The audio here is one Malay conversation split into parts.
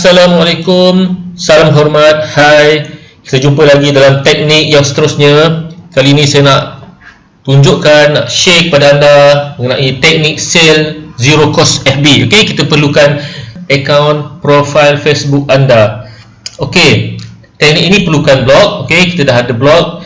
Assalamualaikum, salam hormat, hai. Kita jumpa lagi dalam teknik yang seterusnya. Kali ini saya nak tunjukkan, nak share kepada anda mengenai teknik sale zero cost FB. Okey, kita perlukan akaun profile Facebook anda. Okey, teknik ini perlukan blog. Okey, kita dah ada blog.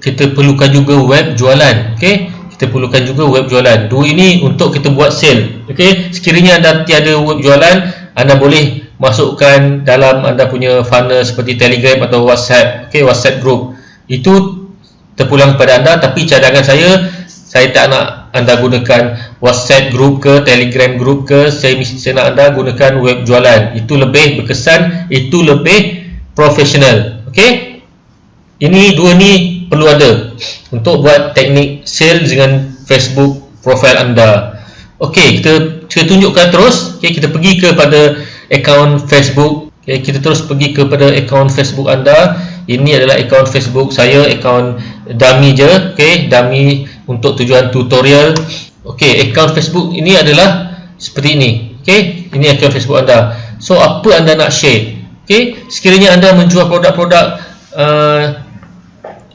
Kita perlukan juga web jualan. Okey, kita perlukan juga web jualan. Dua ini untuk kita buat sale. Okey, sekiranya anda tiada web jualan, anda boleh masukkan dalam anda punya funnel seperti Telegram atau WhatsApp. Okey, WhatsApp group. Itu terpulang kepada anda, tapi cadangan saya tak nak anda gunakan WhatsApp group ke Telegram group ke. Saya nak anda gunakan web jualan. Itu lebih berkesan, itu lebih profesional. Okey, ini dua ni perlu ada untuk buat teknik sale dengan Facebook profile anda. Okey, kita tunjukkan terus. Okey, kita pergi kepada akaun Facebook. Okey, kita terus pergi kepada akaun Facebook anda. Ini adalah akaun Facebook saya, akaun dummy je. Okey, dummy untuk tujuan tutorial. Okey, akaun Facebook ini adalah seperti ini. Okey, ini akaun Facebook anda. So, apa anda nak share? Okey, sekiranya anda menjual produk-produk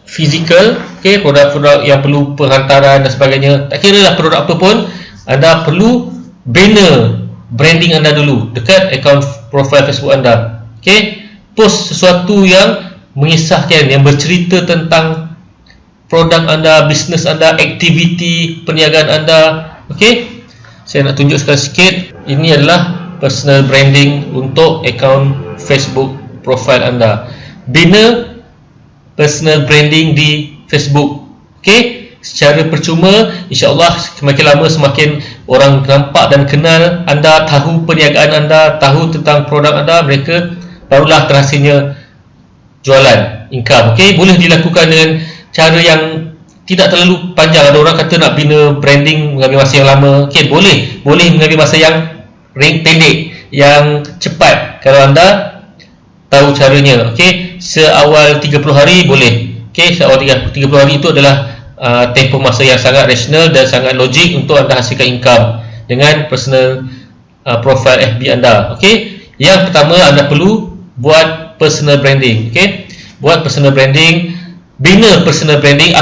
fizikal, okey, produk-produk yang perlu penghantaran dan sebagainya, tak kira lah produk apa pun, anda perlu banner branding anda dulu dekat akaun profile Facebook anda. Okey, post sesuatu yang mengisahkan, yang bercerita tentang produk anda, bisnes anda, aktiviti perniagaan anda. Okey, saya nak tunjukkan sikit. Ini adalah personal branding untuk akaun Facebook profile anda. Bina personal branding di Facebook. Okey, secara percuma, insya-Allah semakin lama semakin orang nampak dan kenal anda, tahu perniagaan anda, tahu tentang produk anda, mereka barulah terhasilnya jualan, income. Okey, boleh dilakukan dengan cara yang tidak terlalu panjang. Ada orang kata nak bina branding mengambil masa yang lama. Okey, boleh mengambil masa yang pendek, yang cepat kalau anda tahu caranya. Okey, seawal 30 hari boleh. Okey, seawal 30 hari itu adalah tempoh masa yang sangat rasional dan sangat logik untuk anda hasilkan income dengan personal profile FB anda. Okey, yang pertama anda perlu buat personal branding. Okey, buat personal branding, bina personal branding.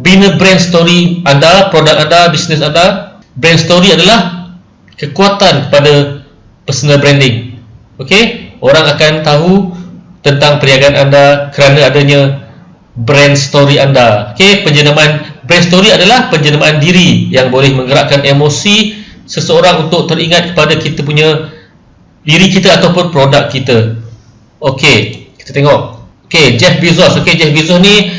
Bina brand story anda, produk anda, bisnes anda. Brand story adalah kekuatan pada personal branding. Okey, orang akan tahu tentang perniagaan anda kerana adanya brand story anda. Okey, penjenamaan brand story adalah penjenamaan diri yang boleh menggerakkan emosi seseorang untuk teringat kepada kita punya diri kita ataupun produk kita. Okey, kita tengok. Okey, Jeff Bezos. Okey, Jeff Bezos ni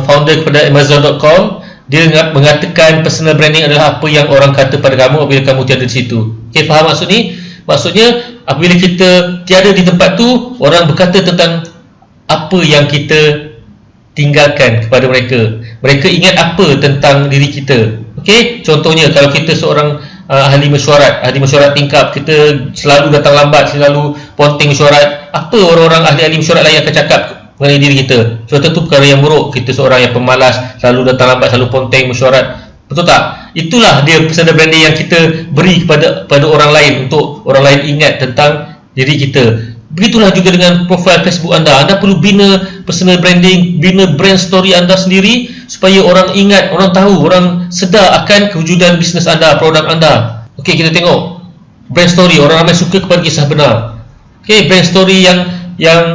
founder kepada Amazon.com. Dia mengatakan personal branding adalah apa yang orang kata pada kamu apabila kamu tiada di situ. Okey, faham maksud ni? Maksudnya apabila kita tiada di tempat tu, orang berkata tentang apa yang kita tinggalkan kepada mereka. Mereka ingat apa tentang diri kita. Okey, contohnya kalau kita seorang ahli mesyuarat tingkap, kita selalu datang lambat, selalu ponteng mesyuarat, apa orang-orang ahli mesyuarat lain akan cakap mengenai diri kita? Contoh tu perkara yang buruk. Kita seorang yang pemalas, selalu datang lambat, selalu ponteng mesyuarat. Betul tak? Itulah dia personal branding yang kita beri kepada orang lain, untuk orang lain ingat tentang diri kita. Begitulah juga dengan profil Facebook anda. Anda perlu bina personal branding, bina brand story anda sendiri supaya orang ingat, orang tahu, orang sedar akan kewujudan bisnes anda, produk anda. Okey, kita tengok brand story. Orang ramai suka kepada kisah benar. Okey, brand story yang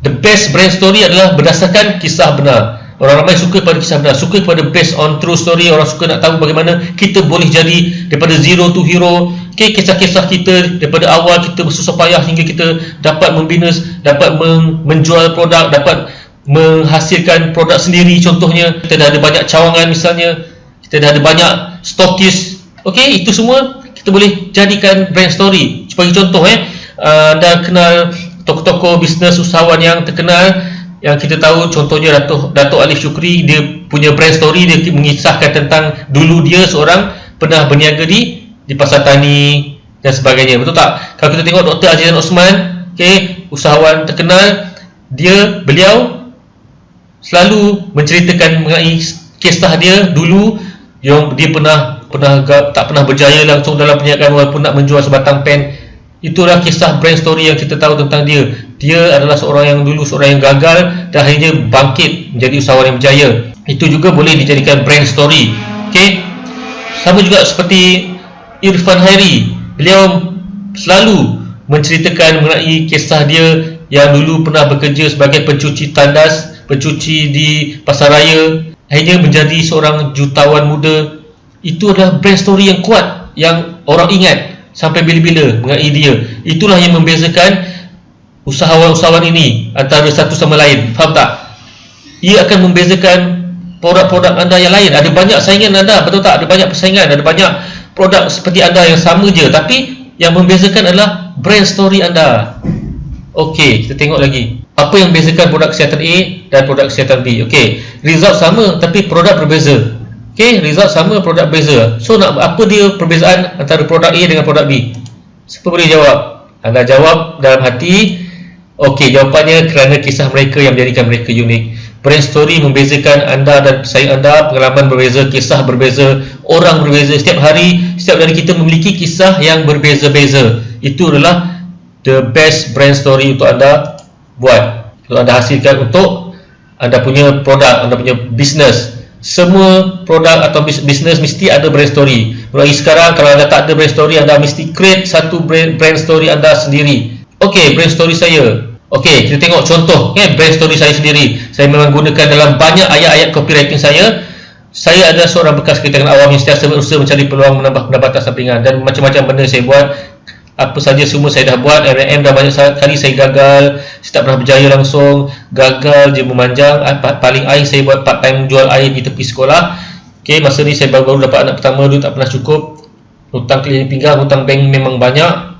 the best brand story adalah berdasarkan kisah benar. Orang ramai suka pada kisah benar, suka kepada based on true story. Orang suka nak tahu bagaimana kita boleh jadi daripada zero to hero. Okay, kisah-kisah kita daripada awal kita bersusah payah hingga kita dapat membina, dapat menjual produk, dapat menghasilkan produk sendiri. Contohnya, kita dah ada banyak cawangan misalnya, kita dah ada banyak stokis. Okay, itu semua kita boleh jadikan brand story. Sebagai contoh, anda kenal tokoh-tokoh bisnes usahawan yang terkenal, yang kita tahu contohnya Dato' Alif Shukri. Dia punya brand story, dia mengisahkan tentang dulu dia seorang pernah berniaga di pasar tani dan sebagainya. Betul tak? Kalau kita tengok Dr. Azizan Osman, okay, usahawan terkenal, beliau selalu menceritakan mengenai kisah dia dulu yang dia tak pernah berjaya langsung dalam perniagaan walaupun nak menjual sebatang pen. Itulah kisah brand story yang kita tahu tentang dia. Dia adalah seorang yang gagal dan akhirnya bangkit menjadi usahawan yang berjaya. Itu juga boleh dijadikan brand story. Okey. Sama juga seperti Irfan Hairi. Beliau selalu menceritakan mengenai kisah dia yang dulu pernah bekerja sebagai pencuci tandas, pencuci di pasaraya, akhirnya menjadi seorang jutawan muda. Itu adalah brand story yang kuat yang orang ingat sampai bila-bila mengenai dia. Itulah yang membezakan usahawan-usahawan ini antara satu sama lain. Faham tak? Ia akan membezakan produk-produk anda yang lain. Ada banyak saingan anda, betul tak? Ada banyak persaingan, ada banyak produk seperti anda yang sama je, tapi yang membezakan adalah brand story anda. Okey, kita tengok lagi. Apa yang membezakan produk kesihatan A dan produk kesihatan B? Okey, result sama tapi produk berbeza. Okey, result sama, produk berbeza. So, apa dia perbezaan antara produk A dengan produk B? Siapa boleh jawab? Anda jawab dalam hati. Okey, jawapannya kerana kisah mereka yang menjadikan mereka unik. Brand story membezakan anda dan pesaing anda, pengalaman berbeza, kisah berbeza, orang berbeza. Setiap hari, setiap dari kita memiliki kisah yang berbeza-beza. Itu adalah the best brand story untuk anda buat. Untuk anda hasilkan untuk anda punya produk, anda punya bisnes. Semua produk atau bisnes mesti ada brand story. Mulai sekarang, kalau anda tak ada brand story, anda mesti create satu brand story anda sendiri. Okey, brand story saya. Okey, kita tengok contoh brand story saya sendiri. Saya memang gunakan dalam banyak ayat-ayat copywriting saya. Saya adalah seorang bekas kritikan awam yang sentiasa berusaha mencari peluang menambah pendapatan sampingan, dan macam-macam benda saya buat. Apa saja semua saya dah buat. M&M dah banyak kali saya gagal. Saya tak pernah berjaya langsung. Gagal je memanjang. Paling air saya buat part time jual air di tepi sekolah. Okey, masa ni saya baru dapat anak pertama, dulu tak pernah cukup. Hutang keliling pinggang, hutang bank memang banyak.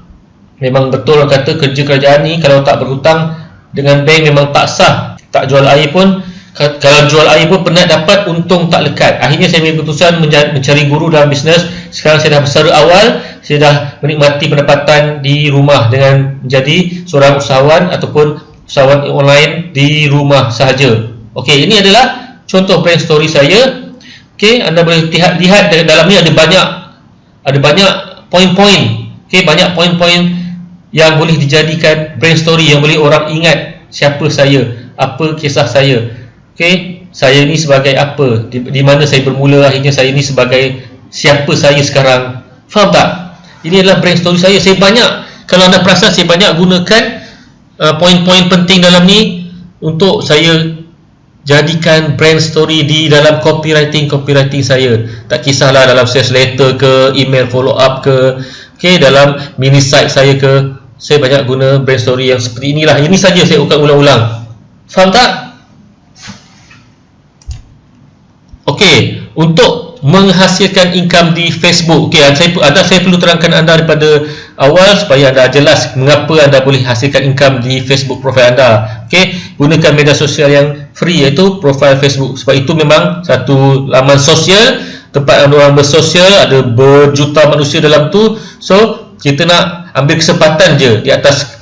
Memang betul orang kata kerja kerajaan ni kalau tak berhutang dengan bank memang tak sah. Tak jual air pun, kalau jual air pun pernah dapat untung tak lekat. Akhirnya saya ambil keputusan mencari guru dalam bisnes. Sekarang saya dah bersara awal. Saya dah menikmati pendapatan di rumah dengan menjadi seorang usahawan ataupun usahawan online di rumah sahaja. Okey, ini adalah contoh brand story saya. Okey, anda boleh lihat dalam ni ada banyak poin-poin. Okey, banyak poin-poin yang boleh dijadikan brand story, yang boleh orang ingat siapa saya, apa kisah saya. Okey, saya ni sebagai apa, di mana saya bermula, akhirnya saya ni sebagai siapa saya sekarang. Faham tak? Ini adalah brand story saya. Saya banyak, kalau anda perasan, saya banyak gunakan poin-poin penting dalam ni untuk saya jadikan brand story di dalam copywriting saya. Tak kisahlah dalam sales letter ke, email follow up ke, okey, dalam mini site saya ke, saya banyak guna brand story yang seperti inilah. Ini saja saya akan ulang-ulang. Faham tak? Okey, untuk menghasilkan income di Facebook. Okey, saya perlu terangkan anda daripada awal supaya anda jelas mengapa anda boleh hasilkan income di Facebook profile anda. Okey, gunakan media sosial yang free, iaitu profile Facebook. Sebab itu memang satu laman sosial, tempat orang bersosial, ada berjuta manusia dalam tu. So, kita nak ambil kesempatan je di atas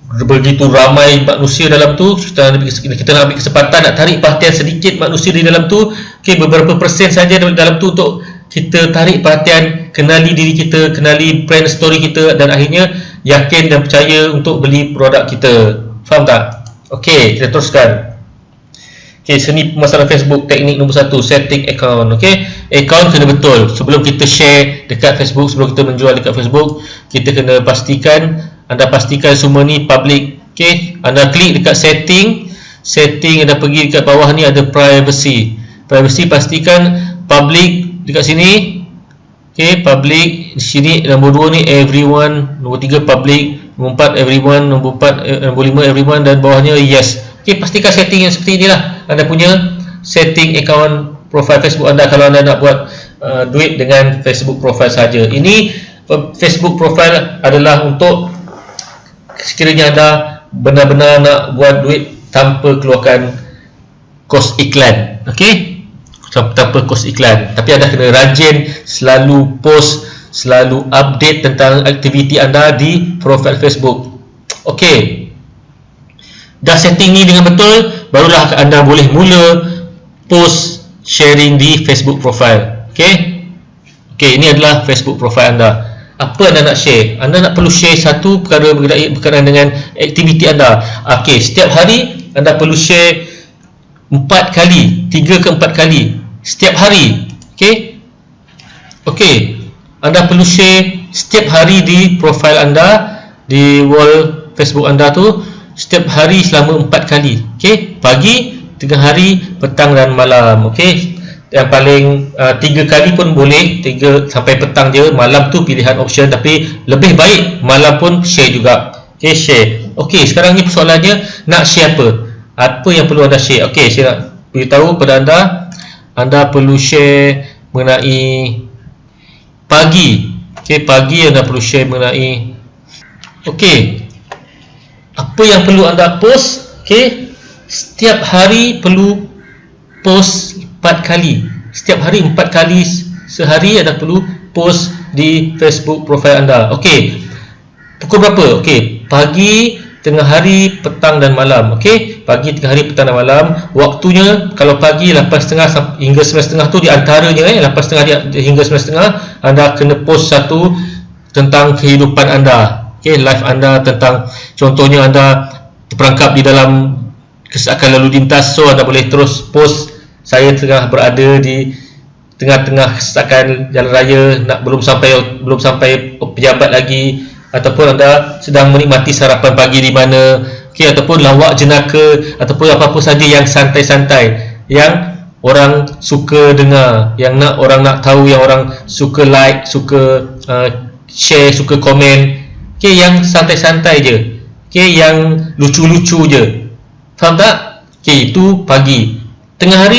begitu ramai manusia dalam tu. Kita nak ambil kesempatan nak tarik perhatian sedikit manusia di dalam tu. Okey, beberapa persen saja dalam tu untuk kita tarik perhatian, kenali diri kita, kenali brand story kita, dan akhirnya yakin dan percaya untuk beli produk kita. Faham tak? Okey, kita teruskan. Okey, seni pemasaran Facebook, teknik nombor 1, setting account. Okey, account kena betul. Sebelum kita share dekat Facebook, sebelum kita menjual dekat Facebook, kita kena pastikan, anda pastikan semua ni public. Okey, anda klik dekat setting, anda pergi dekat bawah ni ada privacy, pastikan public dekat sini. Okey, public di sini. Nombor 2 ni everyone, nombor 3 public, nombor 4 everyone, nombor 5 everyone, dan bawahnya yes. Okey, pastikan setting yang seperti inilah anda punya setting account profile Facebook anda kalau anda nak buat duit dengan Facebook profile saja. Ini Facebook profile adalah untuk sekiranya anda benar-benar nak buat duit tanpa keluarkan kos iklan. Okey, tanpa kos iklan, tapi anda kena rajin, selalu post, selalu update tentang aktiviti anda di profile Facebook. Okey, dah setting ni dengan betul, barulah anda boleh mula post sharing di Facebook profile. Okey, ini adalah Facebook profile anda. Apa anda nak share? Anda nak perlu share satu perkara berkaitan dengan aktiviti anda. Okey, setiap hari anda perlu share 4 kali, 3 ke 4 kali setiap hari. Okey. Okey, anda perlu share setiap hari di profil anda, di wall Facebook anda tu, setiap hari selama 4 kali. Okey, pagi, tengah hari, petang dan malam. Okey. Yang paling 3 kali pun boleh, 3 sampai petang je. Malam tu pilihan option, tapi lebih baik malam pun share juga. Okey, share. Okey, sekarang ni persoalannya, nak share apa? Apa yang perlu anda share? Okey, saya nak beritahu kepada anda, anda perlu share mengenai pagi. Okey, pagi anda perlu share mengenai. Okey, apa yang perlu anda post? Okey, setiap hari perlu post 4 kali. Setiap hari 4 kali sehari anda perlu post di Facebook profil anda. Okey, pukul berapa? Okey, pagi, tengah hari, petang dan malam. Okey, pagi, tengah hari, petang dan malam. Waktunya kalau pagi 8.30 hingga 9.30 tu, di antaranya 8.30 hingga 9.30 anda kena post satu tentang kehidupan anda. Okey, live anda, tentang contohnya anda terperangkap di dalam kesesakan lalu lintas, so anda boleh terus post, saya tengah berada di tengah-tengah kesesakan jalan raya, belum sampai pejabat lagi, ataupun anda sedang menikmati sarapan pagi di mana. Okey, ataupun lawak jenaka, ataupun apa-apa saja yang santai-santai, yang orang suka dengar, yang orang nak tahu, yang orang suka like, suka share, suka komen. Okey, yang santai-santai je. Okey, yang lucu-lucu je. Faham tak? Okey, itu pagi. Tengah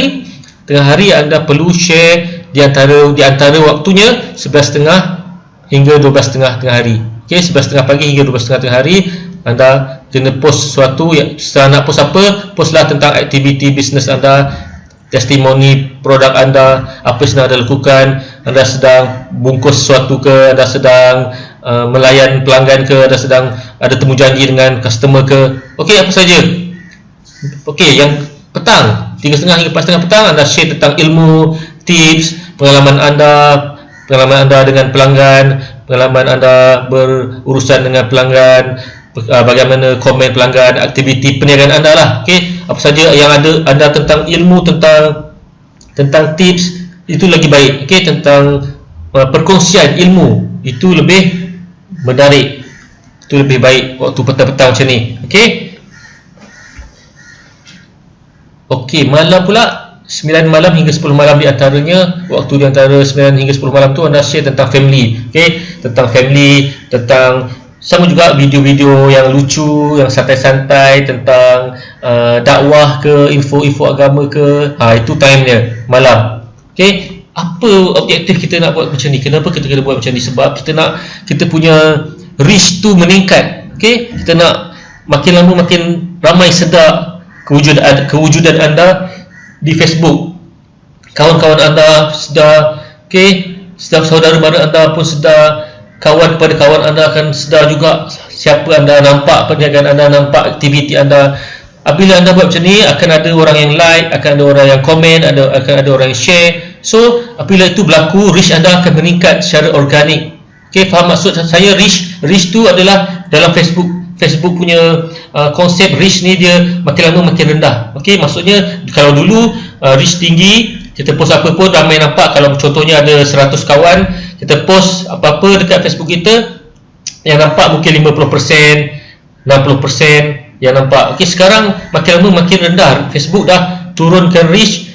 hari anda perlu share di antara waktunya 11.30 hingga 12.30 tengah hari. Okey, 11.30 pagi hingga 12.30 tengah hari anda kena post sesuatu. Setelah nak post apa, postlah tentang aktiviti bisnes anda, testimoni produk anda, apa yang sedang anda lakukan, anda sedang bungkus sesuatu ke, anda sedang melayan pelanggan ke, anda sedang ada temu janji dengan customer ke. Okey, apa saja. Okey, yang petang 3.30 hingga 4.30 petang anda share tentang ilmu, tips, pengalaman anda dengan pelanggan, pengalaman anda berurusan dengan pelanggan, bagaimana komen pelanggan, aktiviti perniagaan anda lah. Okey, apa saja yang ada anda tentang ilmu, tentang tips, itu lagi baik. Okey, tentang perkongsian ilmu, itu lebih menarik, itu lebih baik waktu petang-petang macam ni. Okey. Okey, malam pula 9 malam hingga 10 malam di antaranya, waktu di antara 9 hingga 10 malam tu anda share tentang family. Okey, tentang family, tentang sama juga video-video yang lucu, yang santai-santai, tentang dakwah ke, info-info agama ke. Itu time-nya malam. Okey, apa objektif kita nak buat macam ni? Kenapa kita kena buat macam ni? Sebab kita punya reach tu meningkat. Okey, kita nak makin lama makin ramai sedar kewujudan anda di Facebook. Kawan-kawan anda sedar, okey, sedar saudara mara anda pun sedar, kawan kepada kawan anda akan sedar juga siapa anda, nampak perniagaan anda, nampak aktiviti anda. Apabila anda buat macam ni, akan ada orang yang like, akan ada orang yang komen, akan ada orang yang share. So, apabila itu berlaku, reach anda akan meningkat secara organik. Okey, faham maksud saya? Reach tu adalah dalam Facebook punya konsep reach ni, dia makin lama makin rendah. Okey, maksudnya kalau dulu reach tinggi, kita post apa pun ramai nampak. Kalau contohnya ada 100 kawan, kita post apa-apa dekat Facebook kita, yang nampak mungkin 50%, 60% yang nampak. Okey, sekarang makin lama makin rendah. Facebook dah turunkan reach.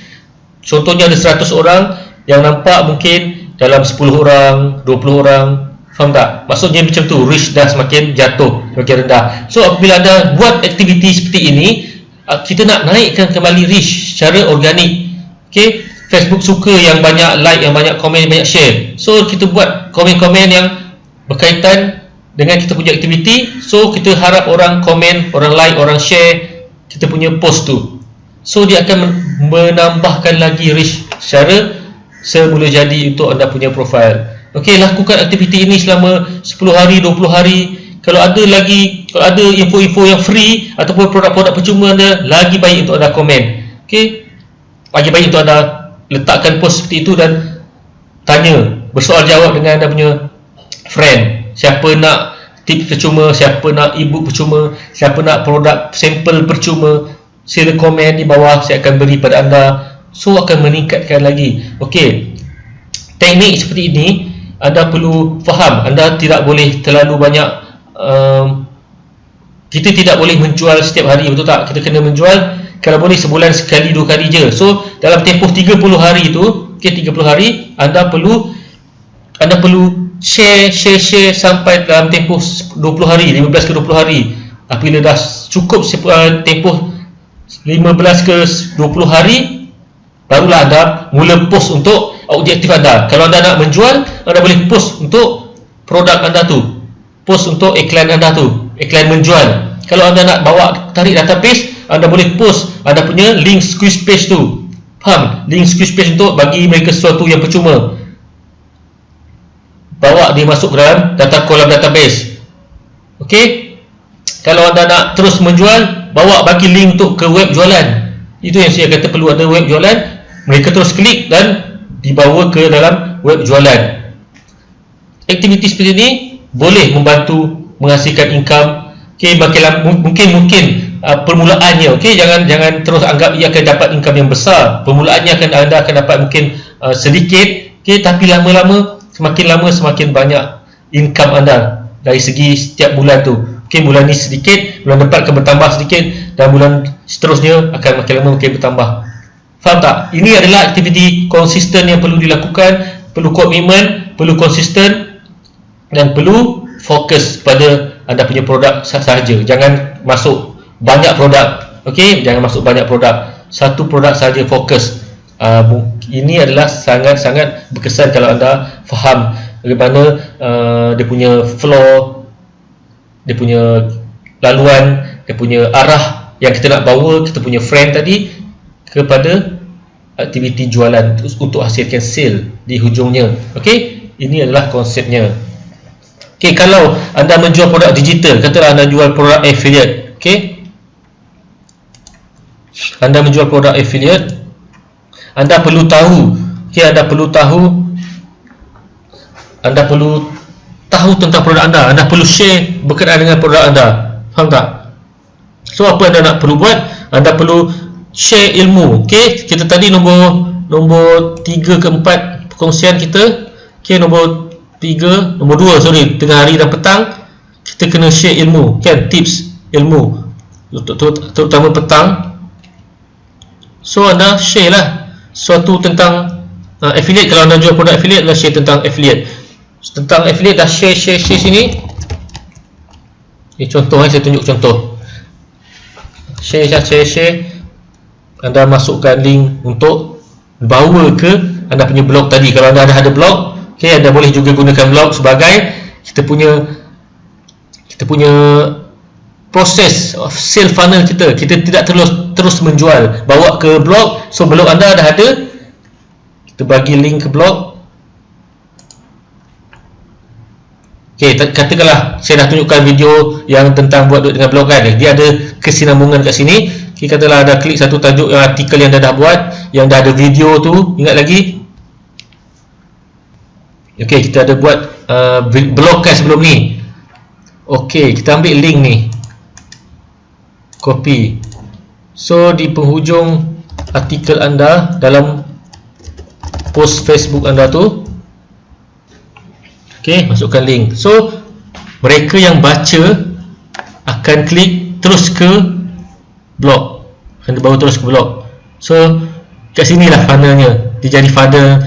Contohnya ada 100 orang, yang nampak mungkin dalam 10 orang, 20 orang. Faham tak? Maksudnya macam tu, reach dah semakin jatuh, semakin rendah. So apabila anda buat aktiviti seperti ini, kita nak naikkan kembali reach secara organik. Okey, Facebook suka yang banyak like, yang banyak komen, banyak share. So kita buat komen-komen yang berkaitan dengan kita punya aktiviti. So kita harap orang komen, orang like, orang share kita punya post tu. So dia akan menambahkan lagi reach secara semula jadi untuk anda punya profil. Okey, lakukan aktiviti ini selama 10 hari, 20 hari. Kalau ada info-info yang free ataupun produk-produk percuma anda, lagi baik untuk anda komen. Okey, lagi baik untuk anda letakkan post seperti itu dan tanya, bersoal jawab dengan anda punya friend, siapa nak tips percuma, siapa nak ebook percuma, siapa nak produk sampel percuma, sila komen di bawah, saya akan beri pada anda. So akan meningkatkan lagi. Okey, teknik seperti ini anda perlu faham. Anda tidak boleh terlalu banyak, kita tidak boleh menjual setiap hari, betul tak? Kita kena menjual kalau boleh sebulan sekali 2 kali je. So dalam tempoh 30 hari tu, okey, 30 hari anda perlu share sampai dalam tempoh 20 hari, 15 ke 20 hari. Apabila dah cukup tempoh 15 ke 20 hari, barulah anda mula post untuk objektif anda. Kalau anda nak menjual, anda boleh post untuk produk anda tu, post untuk iklan anda tu, iklan menjual. Kalau anda nak bawa tarik database, anda boleh post anda punya link Squarespace tu. Faham? Link Squarespace untuk bagi mereka sesuatu yang percuma. Bawa dia masuk ke dalam kolam database. Okey? Kalau anda nak terus menjual, bawa bagi link untuk ke web jualan. Itu yang saya kata, perlu ada web jualan. Mereka terus klik dan dibawa ke dalam web jualan. Aktiviti seperti ini boleh membantu menghasilkan income. Okey, mungkin permulaannya, okey, jangan terus anggap ia akan dapat income yang besar. Permulaannya anda akan dapat mungkin sedikit, okey, tapi lama-lama, semakin lama semakin banyak income anda dari segi setiap bulan tu. Okey, bulan ni sedikit, bulan depan akan bertambah sedikit, dan bulan seterusnya akan makin lama makin bertambah. Faham tak? Ini adalah aktiviti konsisten yang perlu dilakukan, perlu komitmen, perlu konsisten, dan perlu fokus pada anda punya produk sahaja. Jangan masuk banyak produk. Okey, jangan masuk banyak produk. Satu produk sahaja, fokus. Ini adalah sangat-sangat berkesan kalau anda faham bagaimana dia punya flow, dia punya laluan, dia punya arah yang kita nak bawa kita punya friend tadi kepada aktiviti jualan untuk hasilkan sale di hujungnya. Okey, ini adalah konsepnya. Okey, kalau anda menjual produk digital, katalah anda jual produk affiliate. Okey, anda menjual produk affiliate, anda perlu tahu, okey, anda perlu tahu tentang produk anda. Anda perlu share berkenaan dengan produk anda. Faham tak? So apa anda nak perlu buat? Anda perlu share ilmu. Okey, kita tadi nombor 3 ke 4 perkongsian kita. Okey, nombor 2, sorry, tengah hari dan petang kita kena share ilmu, kan, tips ilmu terutama petang. So anda share lah sesuatu tentang affiliate. Kalau anda jual produk affiliate, dah share tentang affiliate. Tentang affiliate dah share sini. Ini contoh, saya tunjuk contoh. Share. Anda masukkan link untuk bawa ke anda punya blog tadi. Kalau anda ada blog, okey, anda boleh juga gunakan blog sebagai kita punya proses of sale funnel kita. Kita tidak terus menjual, bawa ke blog. So blog anda dah ada, kita bagi link ke blog. Okey, katakanlah saya dah tunjukkan video yang tentang buat duit dengan blog, kan, dia ada kesinambungan kat sini. Okey, katalah ada klik satu tajuk yang artikel yang dah buat, yang dah ada video tu, ingat lagi. Okey, kita ada buat blog kan sebelum ni. Okey, kita ambil link ni, copy. So di penghujung artikel anda dalam post Facebook anda tu, okey, masukkan link. So mereka yang baca akan klik terus ke blog, akan dibawa terus ke blog. So kat sinilah funnelnya. Dia jadi funnel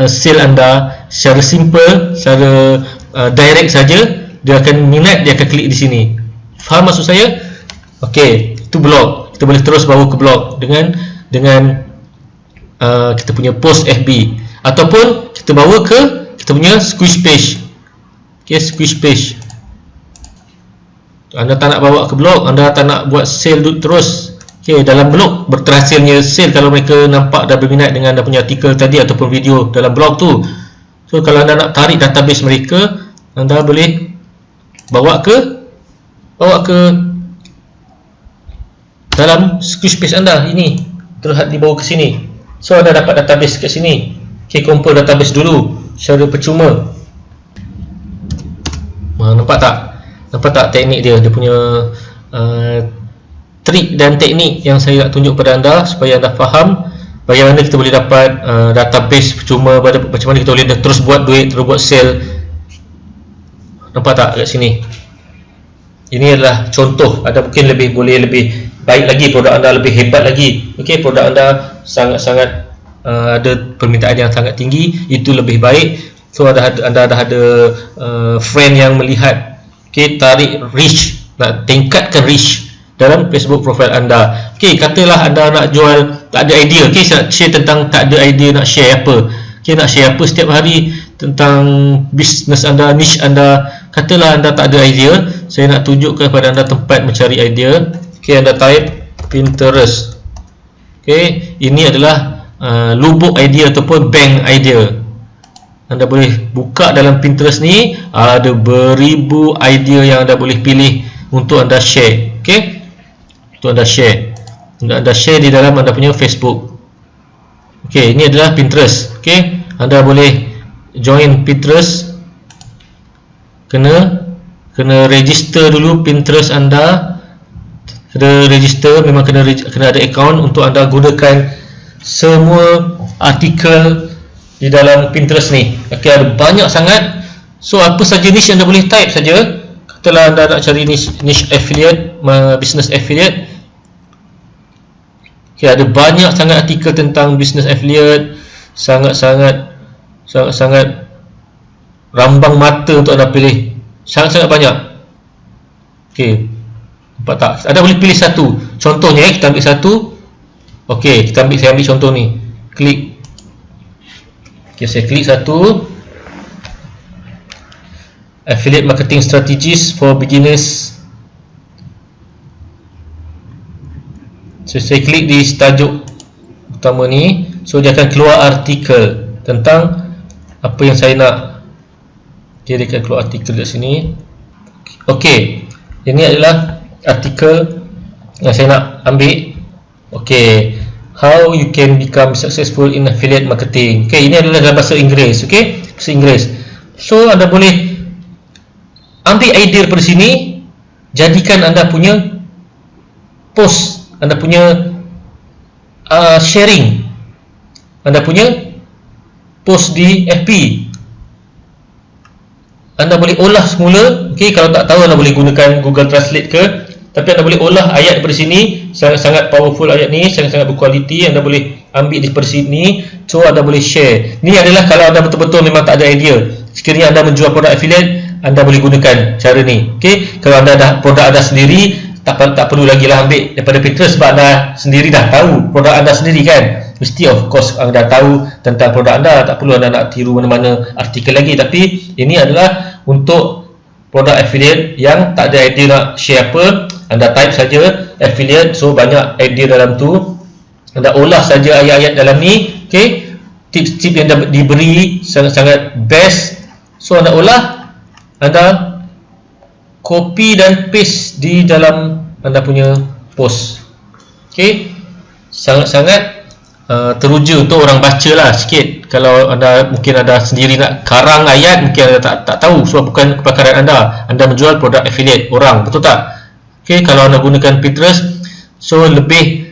sale anda secara simple, secara direct saja. Dia akan minat, dia akan klik di sini. Faham maksud saya? Okey, itu blog. Kita boleh terus bawa ke blog dengan kita punya post FB, ataupun kita bawa ke kita punya Squarespace. Okey, Squarespace. Anda tak nak bawa ke blog, anda tak nak buat sale terus. Okey, dalam blog berhasilnya sale kalau mereka nampak dah berminat dengan anda punya artikel tadi ataupun video dalam blog tu. So kalau anda nak tarik database mereka, anda boleh bawa ke dalam Squarespace anda ini, terus dibawa ke sini. So anda dapat database kat sini. Okey, kumpul database dulu secara percuma. Nampak tak? Nampak tak teknik dia? Dia punya trik dan teknik yang saya nak tunjuk pada anda supaya anda faham bagaimana kita boleh dapat database percuma, macam mana kita boleh terus buat duit, terus buat sell. Nampak tak kat sini? Ini adalah contoh. Ada mungkin lebih baik lagi, produk anda lebih hebat lagi. Okey, produk anda sangat-sangat ada permintaan yang sangat tinggi, itu lebih baik. So anda ada friend yang melihat. Okey, tarik reach, nak tingkatkan reach dalam Facebook profile anda. Okey, katalah anda nak jual, tak ada idea. Okey, saya nak share tentang tak ada idea nak share apa. Okey, nak share apa setiap hari tentang bisnes anda, niche anda. Katalah anda tak ada idea, saya nak tunjukkan kepada anda tempat mencari idea. Okey, anda type Pinterest. Okey, ini adalah lubuk idea ataupun bank idea. Anda boleh buka dalam Pinterest ni, ada beribu idea yang anda boleh pilih untuk anda share. Okey, untuk anda share. Anda share di dalam anda punya Facebook. Okey, ini adalah Pinterest. Okey, anda boleh join Pinterest. Kena register dulu Pinterest anda. Kena register, memang kena ada account untuk anda gunakan semua artikel di dalam Pinterest ni. Okey, ada banyak sangat. So apa saja niche anda boleh type saja. Katalah anda nak cari niche affiliate, business affiliate. Okey, ada banyak sangat artikel tentang business affiliate, sangat-sangat rambang mata untuk anda pilih. Sangat-sangat banyak. Okey, nampak tak? Anda boleh pilih satu. Contohnya kita ambil satu. Okey, saya ambil contoh ni. Klik. Okey, saya klik satu. Affiliate marketing strategies for beginners. So saya klik di tajuk utama ni. So dia akan keluar artikel tentang apa yang saya nak. Dia akan keluar artikel kat sini. Okey, ini adalah artikel yang saya nak ambil. Okey, how you can become successful in affiliate marketing. Okey, ini adalah dalam bahasa Inggeris. Okey, bahasa Inggeris. So anda boleh ambil idea daripada sini, jadikan anda punya post, anda punya sharing, anda punya post di FB. Anda boleh olah semula. Okey, kalau tak tahu anda boleh gunakan Google Translate ke, tapi anda boleh olah ayat daripada sini. Sangat-sangat powerful ayat ni, sangat-sangat berkualiti. Anda boleh ambil di sini. So anda boleh share. Ni adalah kalau anda betul-betul memang tak ada idea. Sekiranya anda menjual produk affiliate, anda boleh gunakan cara ni. Okey, kalau anda dah produk anda sendiri, tak perlu lagi lah ambil daripada Pinterest, sebab anda sendiri dah tahu produk anda sendiri kan. Mesti of course anda tahu tentang produk anda, tak perlu anda nak tiru mana-mana artikel lagi. Tapi ini adalah untuk produk affiliate yang tak ada idea nak share apa. Anda type saja affiliate, so banyak idea dalam tu. Anda olah saja ayat-ayat dalam ni. Okey, tips-tips yang diberi sangat-sangat best. So anda olah, anda copy dan paste di dalam anda punya post. Okey, sangat-sangat teruja untuk orang baca lah sikit. Kalau anda mungkin anda sendiri nak karang ayat, mungkin anda tak tahu sebab bukan kepakaran anda. Anda menjual produk affiliate orang, betul tak? Okey, kalau anda gunakan Pinterest, so lebih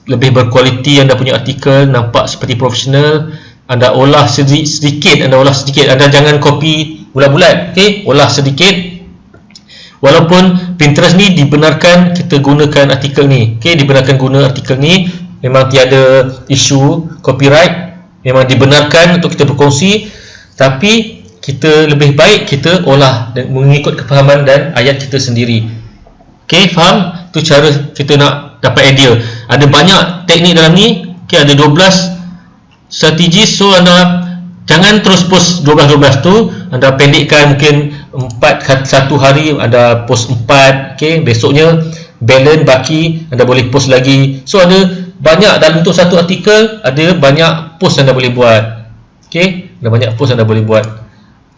berkualiti. Anda punya artikel nampak seperti profesional. Anda olah sedikit, anda jangan copy bulat-bulat. Okey, olah sedikit. Walaupun Pinterest ni dibenarkan kita gunakan artikel ni. Okey, dibenarkan guna artikel ni. Memang tiada isu copyright, memang dibenarkan untuk kita berkongsi. Tapi kita lebih baik kita olah dan mengikut kefahaman dan ayat kita sendiri. Okey, faham? Tu cara kita nak dapat idea. Ada banyak teknik dalam ni. Okey, ada 12 strategi. So anda jangan terus post 12 tu. Anda pendekkan, mungkin 4 satu hari anda post 4. Okey, besoknya balance baki, anda boleh post lagi. So ada banyak dalam untuk satu artikel, ada banyak post anda boleh buat. Okey, ada banyak post anda boleh buat.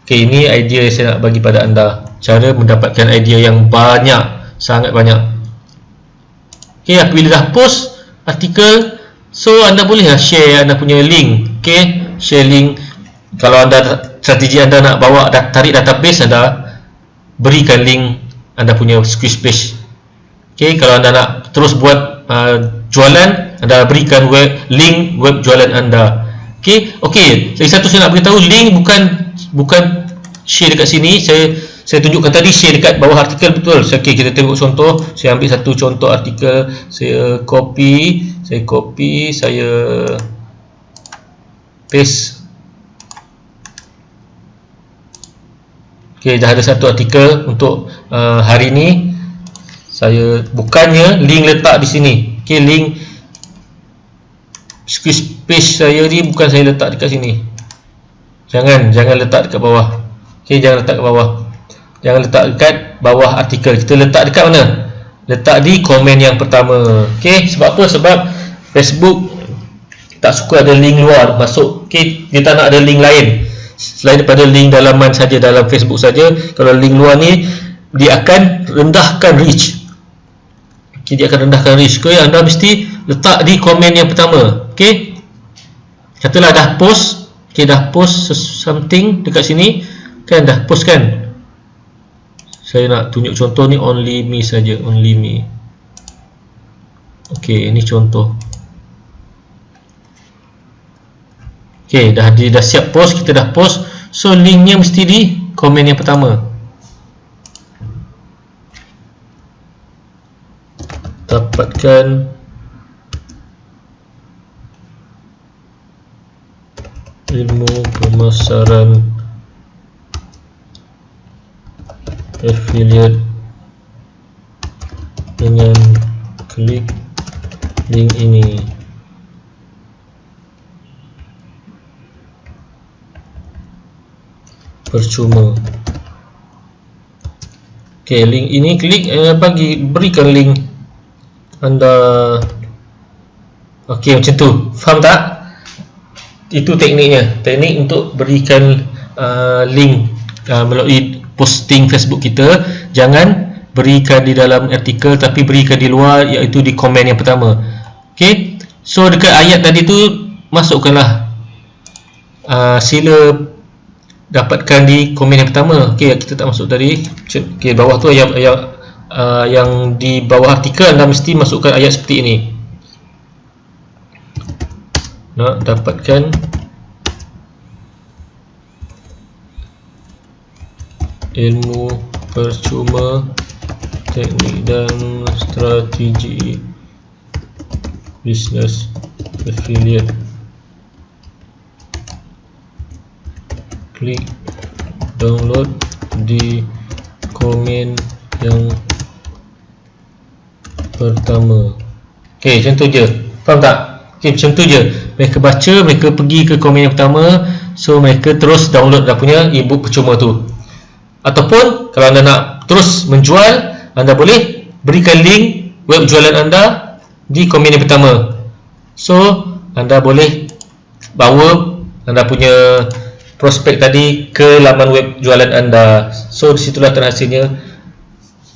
Okey, ini idea yang saya nak bagi pada anda. Cara mendapatkan idea yang banyak, sangat banyak. Okey, apabila dah post artikel, so anda bolehlah share anda punya link. Okey, share link. Kalau anda strategi anda nak bawa tarik database anda, berikan link anda punya Squarespace. Okay, kalau anda nak terus buat jualan, anda berikan link web jualan anda. Okay, lagi satu saya nak beritahu, link bukan share dekat sini. Saya tunjukkan tadi share dekat bawah artikel, betul. Okay, kita tengok contoh. Saya ambil satu contoh artikel, saya copy, saya paste. Okay, dah ada satu artikel untuk hari ni. Saya bukannya link letak di sini. Okay, link Squarespace saya ni bukan saya letak dekat sini. Jangan letak dekat bawah. Okay, jangan letak dekat bawah. Jangan letak dekat bawah artikel. Kita letak dekat mana? Letak di komen yang pertama. Okay, sebab apa? Sebab Facebook tak suka ada link luar masuk. Okay, dia tak nak ada link lain selain daripada link dalaman saja, dalam Facebook saja. Kalau link luar ni, dia akan rendahkan reach. Okay, dia akan rendahkan reach. Okay, anda mesti letak di komen yang pertama. Okay, katalah dah post. Okay, dah post something dekat sini. Kan dah post kan. Saya nak tunjuk contoh ni, only me saja, only me. Okay, ini contoh. Okay, dah siap post, kita dah post. So linknya mesti di komen yang pertama. Dapatkan ilmu pemasaran affiliate dengan klik link ini. Percuma. Okay, link ini klik, berikan link anda. Okay, macam tu. Faham tak? Itu tekniknya. Teknik untuk berikan link melalui posting Facebook kita. Jangan berikan di dalam artikel, tapi berikan di luar, iaitu di komen yang pertama. Okay, so dekat ayat tadi tu masukkanlah sila dapatkan di komen yang pertama. Okay, kita tak masuk tadi. Okay, bawah tu yang di bawah artikel, anda mesti masukkan ayat seperti ini. Nak dapatkan ilmu percuma, teknik dan strategi bisnes affiliate. Klik download di komen yang pertama. Okay, macam tu je. Faham tak? Okay, macam tu je. Mereka baca, mereka pergi ke komen yang pertama. So mereka terus download dah punya ebook percuma tu. Ataupun kalau anda nak terus menjual, anda boleh berikan link web jualan anda di komen yang pertama. So anda boleh bawa anda punya prospek tadi ke laman web jualan anda. So disitulah terhasilnya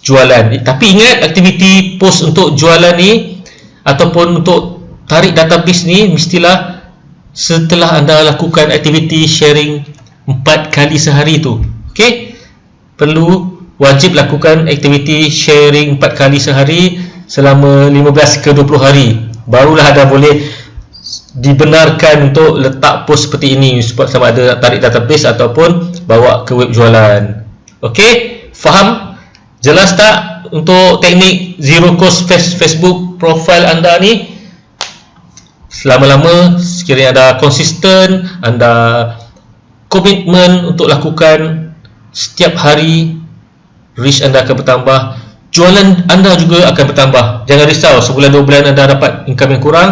jualan. Tapi ingat, aktiviti post untuk jualan ni ataupun untuk tarik database ni mestilah setelah anda lakukan aktiviti sharing 4 kali sehari tu. Okay, perlu wajib lakukan aktiviti sharing 4 kali sehari selama 15 ke 20 hari. Barulah anda boleh dibenarkan untuk letak post seperti ini, sama ada tarik database ataupun bawa ke web jualan. Okey, faham? Jelas tak untuk teknik zero cost Facebook profile anda ni? Selama-lama, sekiranya anda konsisten, anda komitmen untuk lakukan setiap hari, reach anda akan bertambah, jualan anda juga akan bertambah. Jangan risau, sebulan 2 bulan anda dapat income yang kurang,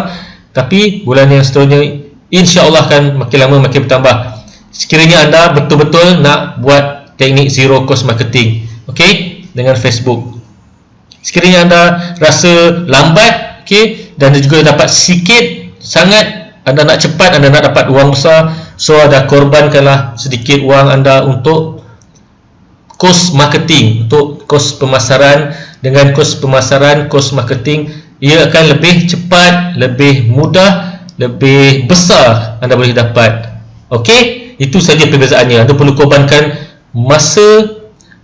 tapi bulan yang seterusnya insya-Allah akan makin lama makin bertambah. Sekiranya anda betul-betul nak buat teknik zero cost marketing, okey, dengan Facebook. Sekiranya anda rasa lambat, okey, dan juga dapat sikit sangat, anda nak cepat, anda nak dapat wang besar, so anda korbankanlah sedikit wang anda untuk kos marketing, untuk kos pemasaran. Dengan kos pemasaran, kos marketing, ia akan lebih cepat, lebih mudah, lebih besar anda boleh dapat. Okey, itu saja perbezaannya. Anda perlu korbankan masa,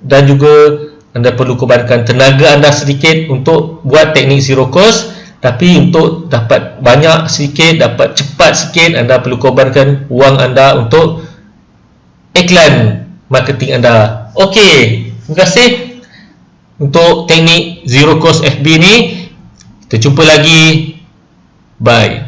dan juga anda perlu korbankan tenaga anda sedikit untuk buat teknik zero cost. Tapi untuk dapat banyak sikit, dapat cepat sikit, anda perlu korbankan wang anda untuk iklan marketing anda. Okey, terima kasih untuk teknik zero cost FB ni. Kita jumpa lagi. Bye.